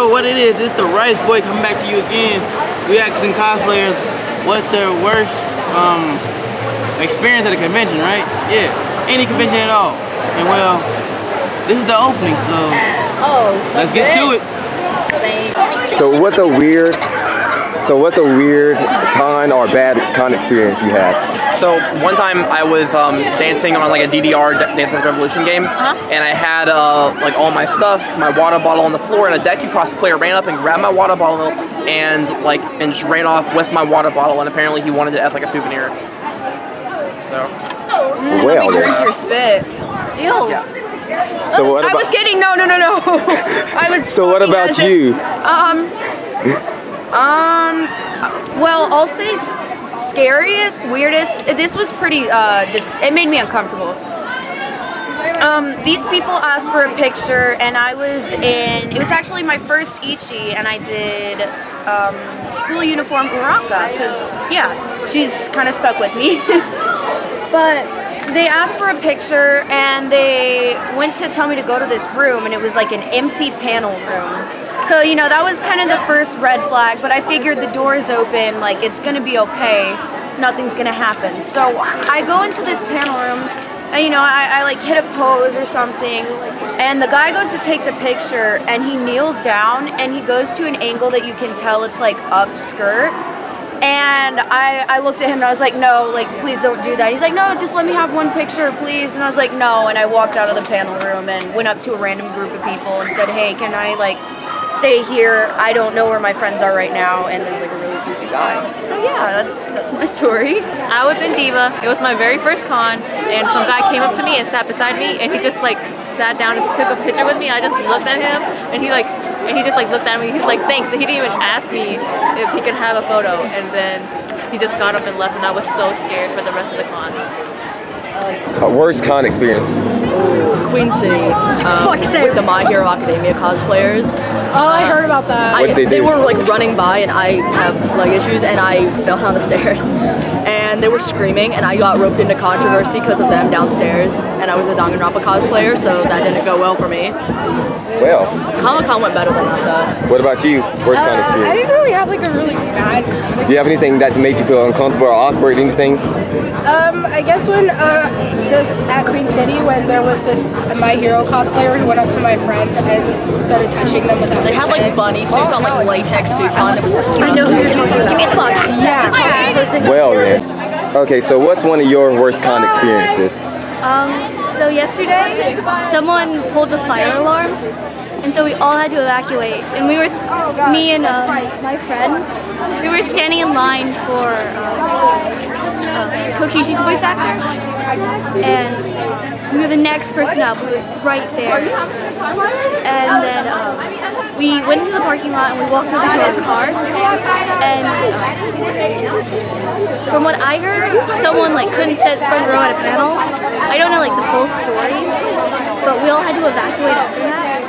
know what it is. It's the Rice Boy coming back to you again. We asking cosplayers what's their worst experience at a convention, right? Yeah, any convention at all. And well, this is the opening, so let's get to it. So what's a weird con or bad con experience you had? So one time I was dancing on like a DDR Dance Dance Revolution game, and I had like all my stuff, my water bottle on the floor, and a Deku cosplayer ran up and grabbed my water bottle and just ran off with my water bottle, and apparently he wanted it as like a souvenir. So. Well, drink your spit. Ew. Yeah. So what about? I was kidding. No. I was. So what about you? Well, I'll say scariest, weirdest. This was pretty. It made me uncomfortable. These people asked for a picture, and I was in. It was actually my first Ichi, and I did school uniform Uraka because she's kind of stuck with me. But they asked for a picture, and they went to tell me to go to this room, and it was like an empty panel room. So, that was kind of the first red flag, but I figured the door's open, like, it's gonna be okay, nothing's gonna happen. So I go into this panel room, and, I like hit a pose or something, and the guy goes to take the picture, and he kneels down, and he goes to an angle that you can tell it's like up skirt. And I looked at him and I was like, no, like, please don't do that. He's like, no, just let me have one picture, please. And I was like, no. And I walked out of the panel room and went up to a random group of people and said, hey, can I, like, stay here? I don't know where my friends are right now. And there's, like, a really creepy guy. So, yeah, that's my story. I was in Diva. It was my very first con. And some guy came up to me and sat beside me. And he just, like, sat down and took a picture with me. I just looked at him. And he just like looked at me. He was like, thanks. So he didn't even ask me if he could have a photo. And then he just got up and left, and I was so scared for the rest of the con. Worst con experience? Queen City with the My Hero Academia cosplayers. Oh, I heard about that. What did they do? They were like running by, and I have leg issues, and I fell down the stairs. And they were screaming, and I got roped into controversy because of them downstairs. And I was a Danganronpa cosplayer, so that didn't go well for me. Well, Comicon went better than that, though. what about you? Worst con I experience? didn't really have like a really bad. Do you have anything that made you feel uncomfortable or awkward? Anything? I guess when at Queen City when there was this My Hero cosplayer who went up to my friend and started touching them without. They had like bunny suits on, like latex suits on. It was disgusting. I know who you're talking about. Give me a spot. Yeah. Well then. Okay, so what's one of your worst con experiences? So yesterday, someone pulled the fire alarm, and so we all had to evacuate. And we were, me and my friend, we were standing in line for Kokishi's voice actor, and we were the next person up. We were right there, and then we went into the parking lot and we walked over to our car. And from what I heard, someone like couldn't sit front row at a panel. I don't know like the full story, but we all had to evacuate after that.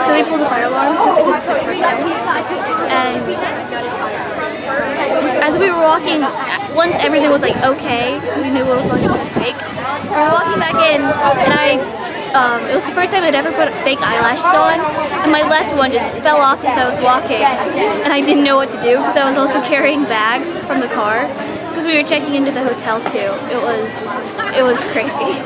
So they pulled the fire alarm because they couldn't sit front row. And as we were walking, once everything was like okay, we knew it was like fake. We were walking back in, and it was the first time I'd ever put fake eyelashes on, and my left one just fell off as I was walking, and I didn't know what to do because I was also carrying bags from the car because we were checking into the hotel too. It was crazy.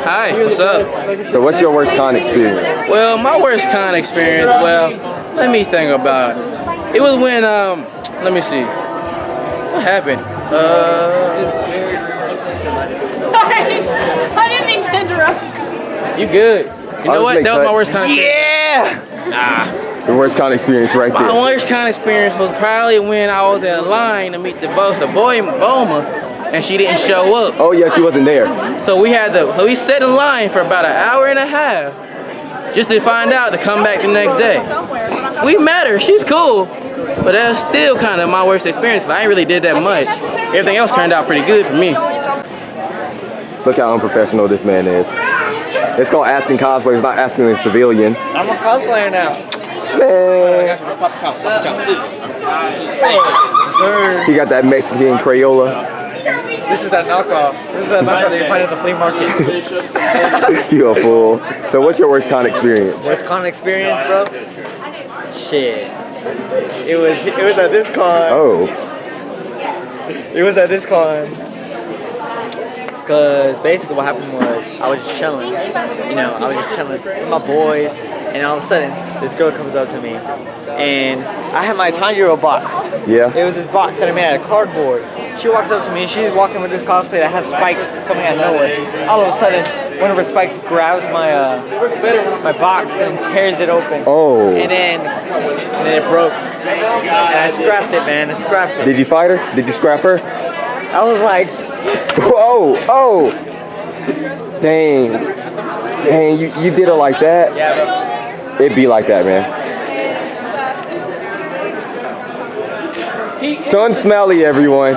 Hi, what's up? So what's your worst con experience? Well, my worst con experience, let me think about it. It was when, let me see. What happened? Sorry, I didn't mean to interrupt. You good. You know what? That was my worst con experience. Yeah! The worst con experience right there. My worst con experience was probably when I was in line to meet the boss of Boma, and she didn't show up. Oh yeah, she wasn't there. So we sat in line for about an hour and a half just to find out to come back the next day. We met her, she's cool, but that's still kind of my worst experience. I ain't really did that much. Everything else turned out pretty good for me. Look how unprofessional this man is. It's called asking cosplay, it's not asking a civilian. I'm a cosplayer now. Man. He got that Mexican Crayola. This is that knockoff. This is that knockoff that you find at the flea market. You a fool. So what's your worst con experience? Worst con experience, bro? Shit. It was at this con. Oh. It was at this con. Cause basically what happened was I was just chilling. You know, I was just chilling with my boys, and all of a sudden this girl comes up to me, and I had my Tanjiro box. Yeah. It was this box that I made out of cardboard. She walks up to me, she's walking with this cosplay that has spikes coming out of nowhere. All of a sudden, one of her spikes grabs my my box and tears it open. Oh. And then it broke. And I scrapped it, man. I scrapped it. Did you fight her? Did you scrap her? I was like, oh. Dang, you did her like that? yeah, bro. It'd be like that, man. Sun Smelly, everyone.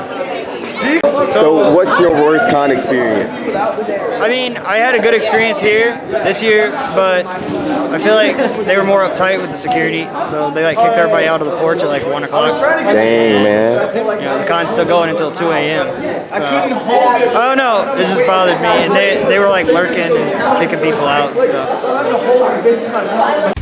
So what's your worst con experience? I mean, I had a good experience here this year, but I feel like they were more uptight with the security, so they like kicked everybody out of the porch at like 1 o'clock. Dang, man. You know, the con's still going until 2 a.m. So I don't know, it just bothered me, and they were like lurking and kicking people out and stuff. So.